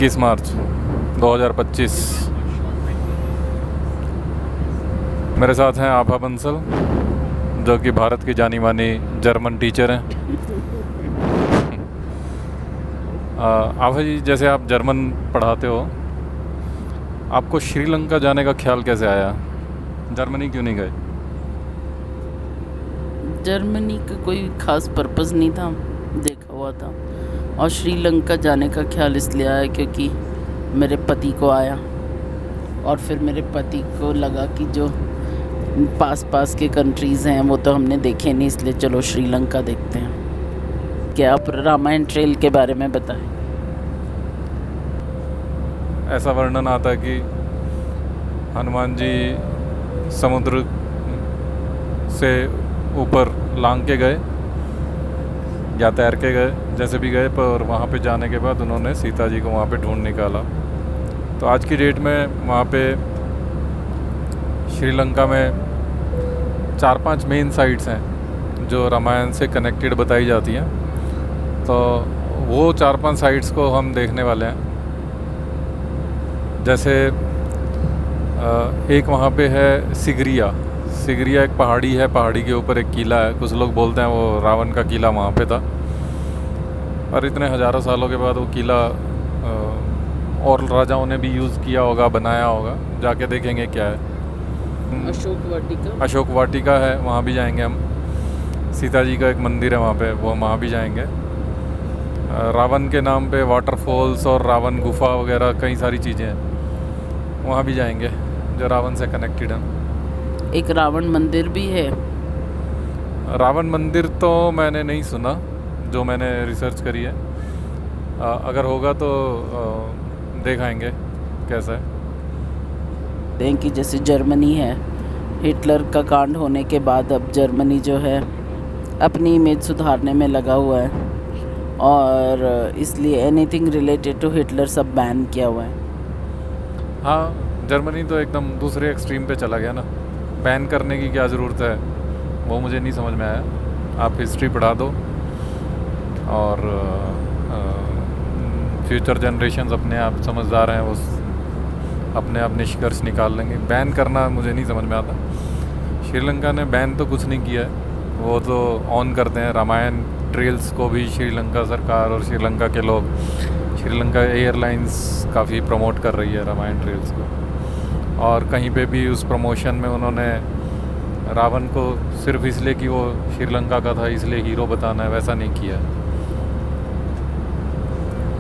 21 मार्च 2025। मेरे साथ हैं आभा बंसल, जो कि भारत की जानी मानी जर्मन टीचर हैं। आभा जी, जैसे आप जर्मन पढ़ाते हो, आपको श्रीलंका जाने का ख्याल कैसे आया? जर्मनी क्यों नहीं गए? जर्मनी का कोई ख़ास पर्पस नहीं था, देखा हुआ था। और श्रीलंका जाने का ख्याल इसलिए आया क्योंकि मेरे पति को आया, और फिर मेरे पति को लगा कि जो पास पास के कंट्रीज़ हैं वो तो हमने देखे नहीं, इसलिए चलो श्रीलंका देखते हैं। क्या आप रामायण ट्रेल के बारे में बताएं? ऐसा वर्णन आता है कि हनुमान जी समुद्र से ऊपर लांग के गए या तैर के गए, जैसे भी गए, पर वहाँ पे जाने के बाद उन्होंने सीता जी को वहाँ पे ढूंढ निकाला। तो आज की डेट में वहाँ पे श्रीलंका में 4-5 मेन साइट्स हैं जो रामायण से कनेक्टेड बताई जाती हैं। तो वो 4-5 साइट्स को हम देखने वाले हैं। जैसे एक वहाँ पे है सिगरिया। सिगरिया एक पहाड़ी है, पहाड़ी के ऊपर एक किला है। कुछ लोग बोलते हैं वो रावण का किला वहाँ पे था, और इतने हज़ारों सालों के बाद वो किला और राजाओं ने भी यूज़ किया होगा, बनाया होगा। जाके देखेंगे क्या है। अशोक वाटिका है, वहाँ भी जाएंगे हम। सीता जी का एक मंदिर है वहाँ पे, वो वहाँ भी जाएंगे। रावण के नाम पे वाटरफॉल्स और रावण गुफा वगैरह कई सारी चीज़ें हैं, वहाँ भी जाएंगे जो रावण से कनेक्टेड हैं। एक रावण मंदिर भी है। रावण मंदिर तो मैंने नहीं सुना, जो मैंने रिसर्च करी है। अगर होगा तो दिखाएंगे कैसा है। कि जैसे जर्मनी है, हिटलर का कांड होने के बाद अब जर्मनी जो है अपनी इमेज सुधारने में लगा हुआ है, और इसलिए एनीथिंग रिलेटेड टू हिटलर सब बैन किया हुआ है। हाँ, जर्मनी तो एकदम दूसरे एक्सट्रीम पे चला गया ना। बैन करने की क्या ज़रूरत है, वो मुझे नहीं समझ में आया। आप हिस्ट्री पढ़ा दो और फ्यूचर जनरेशन्स अपने आप समझदार हैं, वो अपने आप निष्कर्ष निकाल लेंगे। बैन करना मुझे नहीं समझ में आता। श्रीलंका ने बैन तो कुछ नहीं किया है, वो तो ऑन करते हैं। रामायण ट्रेल्स को भी श्रीलंका सरकार और श्रीलंका के लोग, श्रीलंका एयरलाइंस काफ़ी प्रमोट कर रही है रामायण ट्रेल्स को। और कहीं पे भी उस प्रमोशन में उन्होंने रावण को सिर्फ इसलिए कि वो श्रीलंका का था इसलिए हीरो बताना है, वैसा नहीं किया।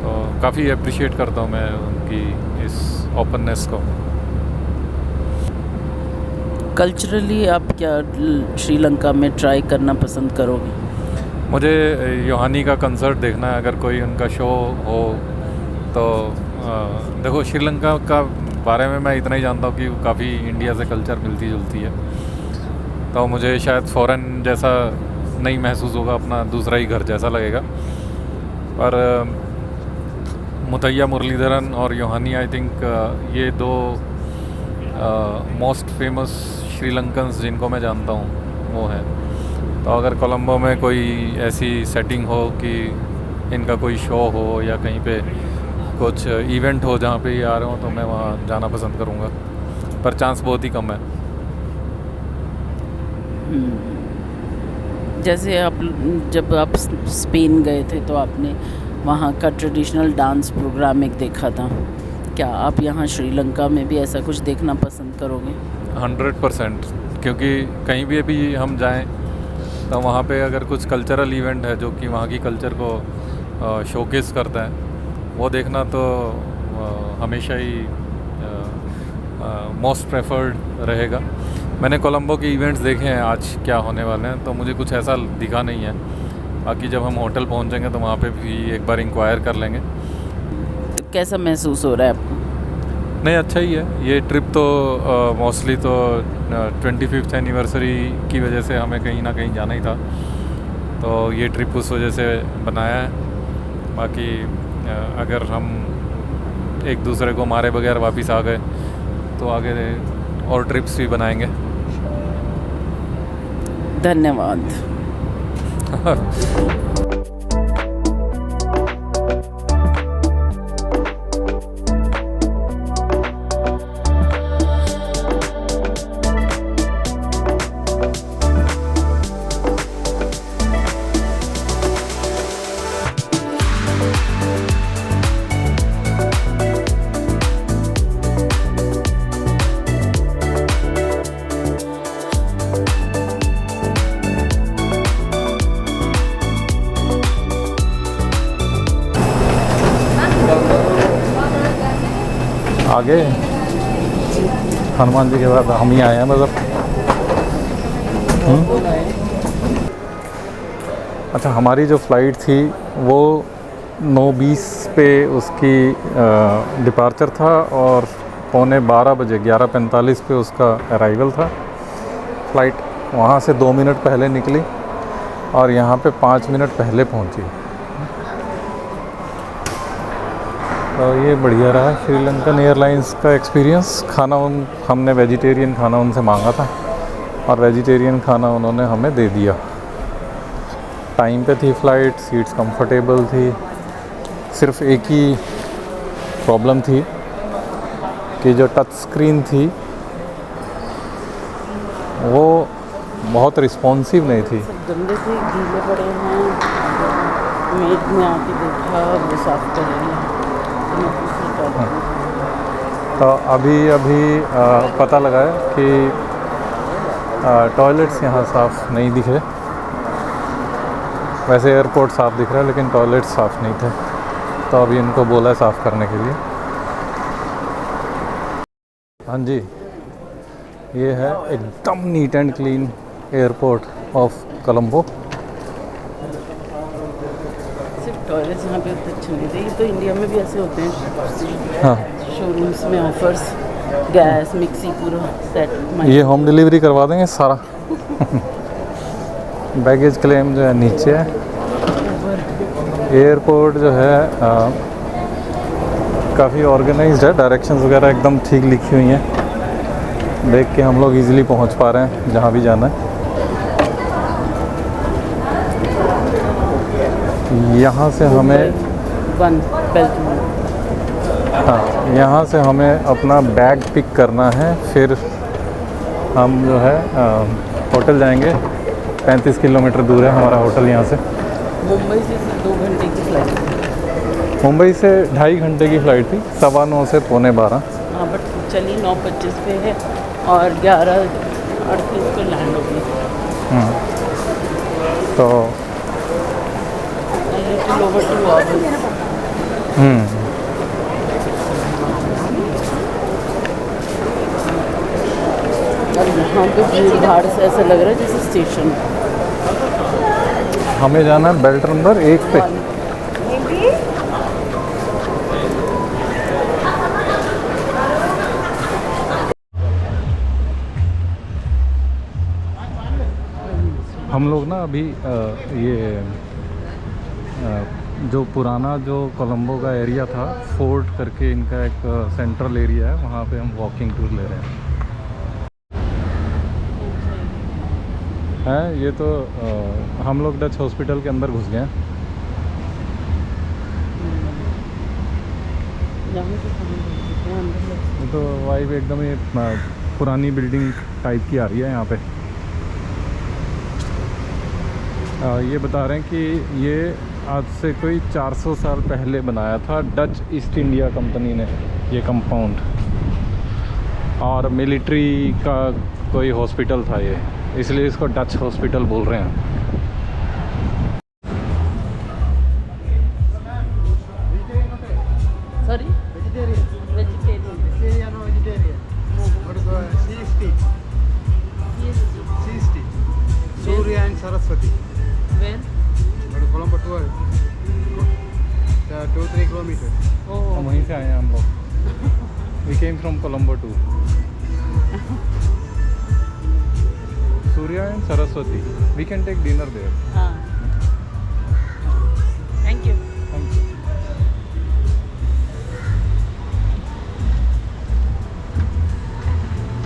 तो काफ़ी अप्रिशिएट करता हूँ मैं उनकी इस ओपननेस को। कल्चरली आप क्या श्रीलंका में ट्राई करना पसंद करोगे? मुझे योहानी का कंसर्ट देखना है, अगर कोई उनका शो हो तो। देखो, श्रीलंका का बारे में मैं इतना ही जानता हूँ कि काफ़ी इंडिया से कल्चर मिलती जुलती है, तो मुझे शायद फ़ॉरेन जैसा नहीं महसूस होगा, अपना दूसरा ही घर जैसा लगेगा। पर मुथैया मुरलीधरन और योहानी, आई थिंक ये दो मोस्ट फेमस श्रीलंकन्स जिनको मैं जानता हूँ वो हैं। तो अगर कोलंबो में कोई ऐसी सेटिंग हो कि इनका कोई शो हो या कहीं पे कुछ इवेंट हो जहाँ पे ये आ रहे हो, तो मैं वहाँ जाना पसंद करूँगा, पर चांस बहुत ही कम है। जैसे जब आप स्पेन गए थे तो आपने वहाँ का ट्रेडिशनल डांस प्रोग्राम एक देखा था। क्या आप यहाँ श्रीलंका में भी ऐसा कुछ देखना पसंद करोगे? 100%, क्योंकि कहीं भी अभी हम जाएं तो वहाँ पे अगर कुछ कल्चरल इवेंट है जो कि वहाँ की कल्चर को शोकेस करता है, वो देखना तो हमेशा ही मोस्ट प्रेफर्ड रहेगा। मैंने कोलंबो के इवेंट्स देखे हैं आज क्या होने वाले हैं, तो मुझे कुछ ऐसा दिखा नहीं है। बाकी जब हम होटल पहुंचेंगे तो वहाँ पे भी एक बार इंक्वायर कर लेंगे। तो कैसा महसूस हो रहा है आपको? नहीं, अच्छा ही है। ये ट्रिप तो मोस्टली तो 25th एनिवर्सरी की वजह से हमें कहीं ना कहीं जाना ही था, तो ये ट्रिप उस वजह से बनाया है। बाकी अगर हम एक दूसरे को मारे बगैर वापस आ गए तो आगे और ट्रिप्स भी बनाएंगे। धन्यवाद। आगे हनुमान जी के बाद हम ही आए हैं मतलब। अच्छा, हमारी जो फ़्लाइट थी वो 9:20 पे उसकी डिपार्चर था और 11:45 बजे 11:45 पे उसका अराइवल था। फ़्लाइट वहाँ से 2 मिनट पहले निकली और यहाँ पे 5 मिनट पहले पहुँची। तो ये बढ़िया रहा श्रीलंकन एयरलाइंस का एक्सपीरियंस। खाना हमने वेजिटेरियन खाना उनसे मांगा था और वेजिटेरियन खाना उन्होंने हमें दे दिया। टाइम पे थी फ़्लाइट, सीट्स कंफर्टेबल थी। सिर्फ एक ही प्रॉब्लम थी कि जो टच स्क्रीन थी वो बहुत रिस्पॉन्सिव नहीं थी। सब गंदे थे, गीले पड़े हैं। मेड में आके देखा, वो साफ कर रही है। तो अभी पता लगा है कि टॉयलेट्स यहाँ साफ़ नहीं दिखे। वैसे एयरपोर्ट साफ़ दिख रहा है लेकिन टॉयलेट्स साफ़ नहीं थे, तो अभी इनको बोला है साफ़ करने के लिए। हाँ जी, ये है एकदम neat and clean airport of Colombo. सिर्फ टॉयलेट्स यहाँ पे उतने अच्छे नहीं थे। ये तो इंडिया में भी ऐसे होते हैं। हाँ, शोरूम्स में ऑफर्स, गैस मिक्सी पूरा सेट। ये होम डिलीवरी करवा देंगे सारा। बैगेज क्लेम जो है नीचे है। एयरपोर्ट जो है काफ़ी ऑर्गेनाइज्ड है, डायरेक्शंस वगैरह एकदम ठीक लिखी हुई हैं। देख के हम लोग इजीली पहुंच पा रहे हैं जहां भी जाना है। यहाँ से हमें हाँ, यहाँ से हमें अपना बैग पिक करना है, फिर हम जो है होटल जाएंगे। 35 किलोमीटर दूर है हमारा होटल यहाँ से। मुंबई से 2 घंटे की फ्लाइट। मुंबई से 2.5 घंटे की फ़्लाइट थी, 9:15 से 11:15। हाँ, बट चली 9:25 पे है और 11:38 को लैंड हो गई। तो ओवर 2 आवर्स। और यहाँ पे भीड़ भाड़ से ऐसा लग रहा है जैसे स्टेशन। हमें जाना है बेल्ट नंबर 1 पे। हम लोग ना अभी ये जो पुराना जो कोलंबो का एरिया था, फोर्ट करके इनका एक सेंट्रल एरिया है, वहाँ पे हम वॉकिंग टूर ले रहे हैं। ये तो हम लोग डच हॉस्पिटल के अंदर घुस गए हैं। ये तो वाइब एकदम ही पुरानी बिल्डिंग टाइप की आ रही है यहाँ पे। ये बता रहे हैं कि ये आज से कोई 400 साल पहले बनाया था डच ईस्ट इंडिया कंपनी ने ये कंपाउंड, और मिलिट्री का कोई हॉस्पिटल था ये, इसलिए इसको डच हॉस्पिटल बोल रहे हैं। Sorry, vegetarian. Surya and Saraswati. Where? Colombo 2-3 kilometers. हम वहीं से आए हैं हम लोग। We came from Colombo too. Surya and Saraswati. We can take dinner there. हाँ। Thank you. Thank you.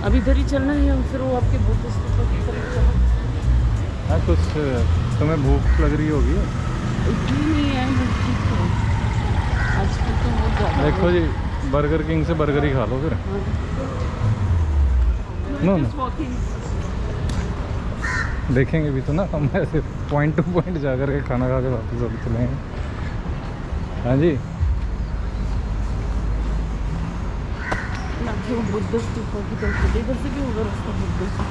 अभी इधर ही चलना है या फिर वो आपके बुद्ध स्तूप की तरफ चलना? हाँ, कुछ तुम्हें भूख लग रही होगी। इतनी नहीं है, ठीक है। आजकल तो बहुत ज़्यादा। देखो जी, बर्गर किंग से बर्गर ही खा लो फिर। नो नो, देखेंगे भी तो ना, हम ऐसे पॉइंट टू पॉइंट जा कर के खाना खा के वापस अभी चलेंगे। हाँ जी, ना जो बुद्ध स्तूप की तरफ इधर से भी होगा रास्ता बुद्ध स्तूप।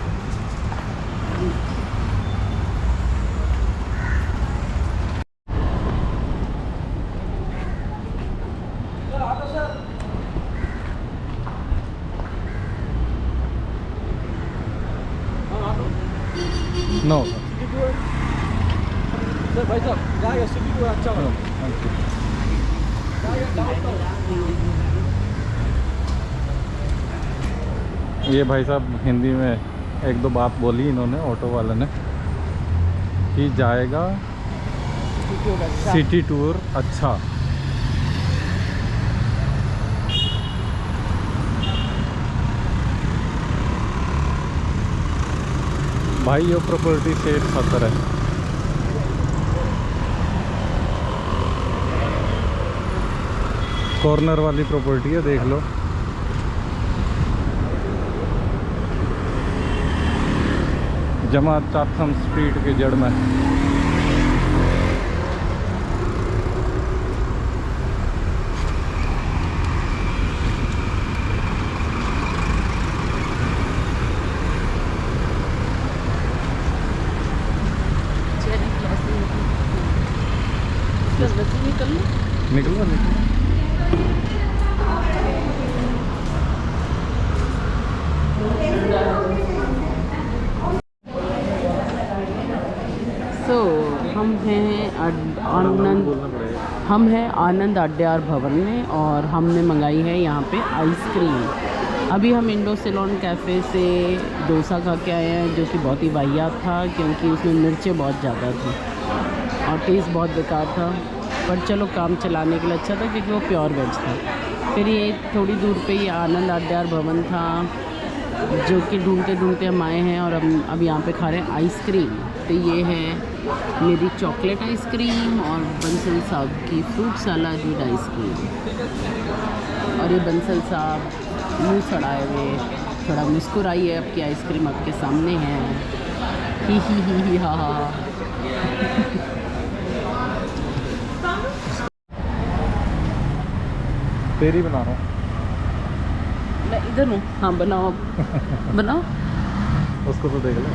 नो सिटी टूर सर भाई साहब जाएगा सिटी टूर अच्छा वाला ये भाई साहब हिंदी में एक दो बात बोली इन्होंने ऑटो वाले ने कि जाएगा सिटी टूर अच्छा। भाई ये प्रॉपर्टी से 70 है। कॉर्नर वाली प्रॉपर्टी है, देख लो। जमा चाथम स्ट्रीट के जड़ में। निकलो निकलो। सो हम हैं आनंद अड्यार भवन में और हमने मंगाई है यहाँ पे आइसक्रीम। अभी हम इंडो सिलोन कैफ़े से डोसा खा के आए हैं जो कि बहुत ही वाहियात था क्योंकि उसमें मिर्चें बहुत ज़्यादा थी और टेस्ट बहुत बेकार था, पर चलो काम चलाने के लिए अच्छा था क्योंकि वो प्योर वेज था। फिर ये थोड़ी दूर पे ये आनंद अड्यार भवन था जो कि ढूंढते ढूंढते हम आए हैं और अब यहाँ पे खा रहे हैं आइसक्रीम। तो ये है मेरी चॉकलेट आइसक्रीम और बंसल साहब की फ्रूट सलाद आइसक्रीम। और ये बंसल साहब मुँह सड़ाए हुए थोड़ा मुस्कुराइए, आपकी आइसक्रीम आपके सामने है। ही हा हा। तेरी बना रहा हूँ। मैं इधर हूँ। हाँ बनाओ बनाओ। उसको तो देख लो।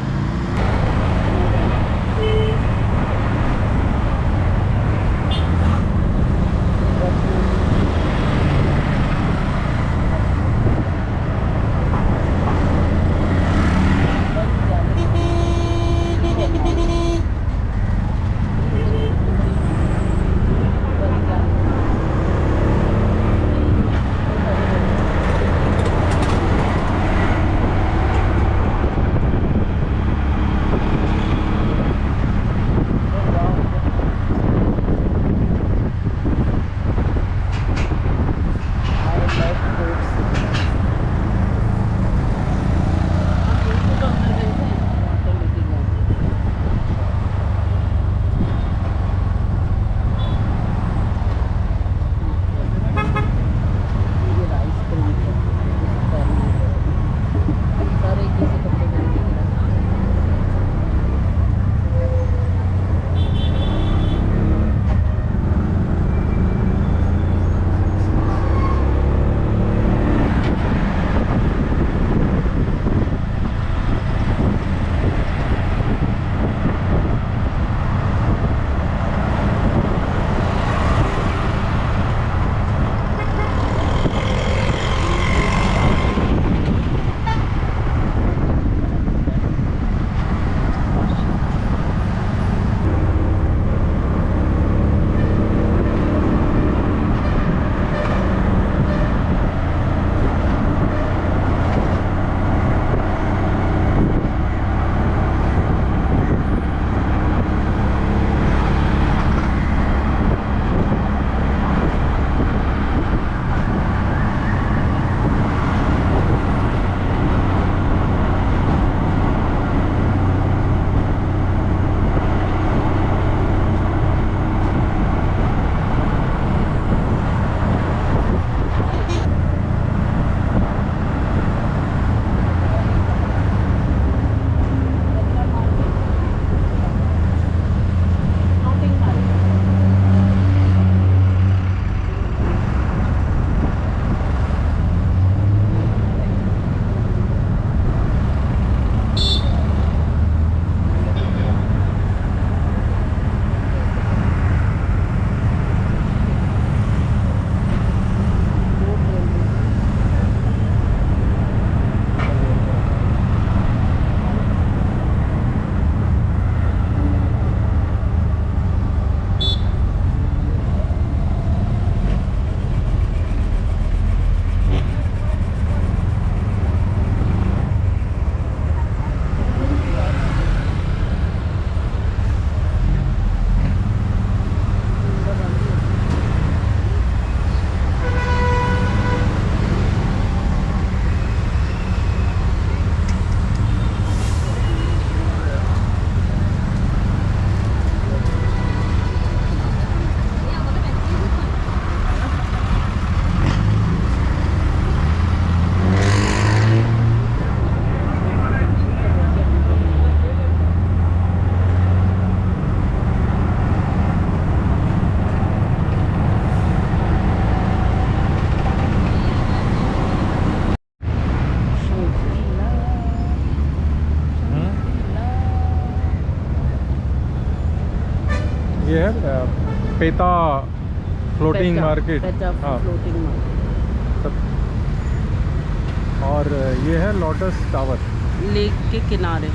ये है पेता फ्लोटिंग मार्केट। हाँ फ्लोटिंग मार्केट। सब। और ये है लोटस टावर। लेक के किनारे।